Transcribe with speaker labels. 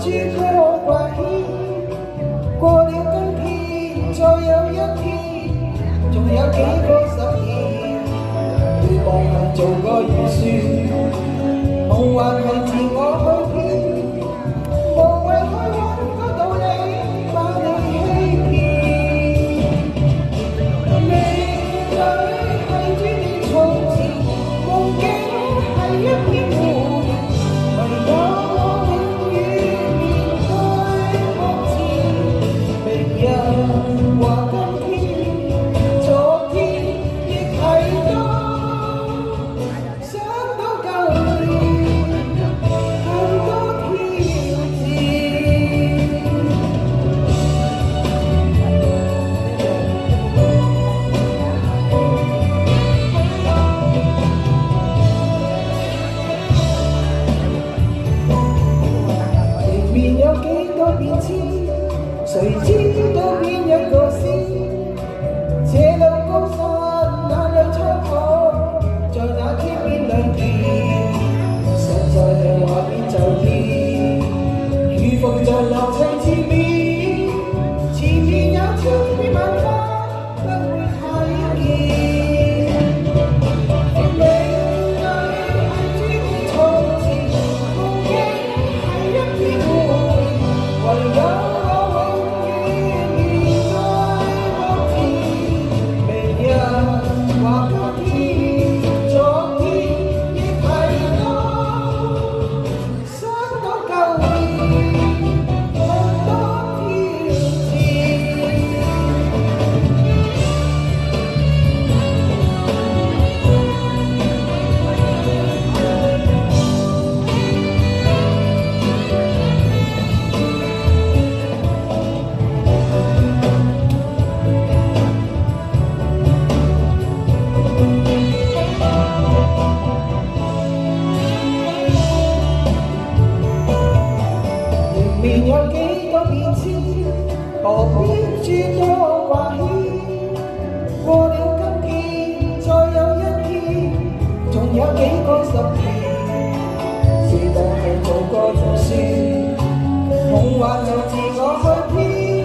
Speaker 1: 諸多掛牽，過了今天，再有一天，仲有幾個實現。願望係做個預算，夢幻係自我去騙，無謂去揾個道理，把你欺騙。命裏係注定從前，夢境係一片胡言，唯有我永遠面對目前。明日或今天，昨天亦提到，想到舊年很多挑戰。前面有幾多變遷，誰知道邊一個先？這路高山，那裏滄海，在那天邊兩件，實在係話變就變。雨逢在流逝前面，前面有千變萬化，不會睇見。命裏係注定從前，夢境係一片胡言，唯有我永遠面對目前。明日或今天，昨天亦提到，想到舊年很多挑戰。前面有幾多變遷，何必諸多掛牽？過了今天，再有一天，仲有幾個十年。是當係做個預算，夢幻就自我去編。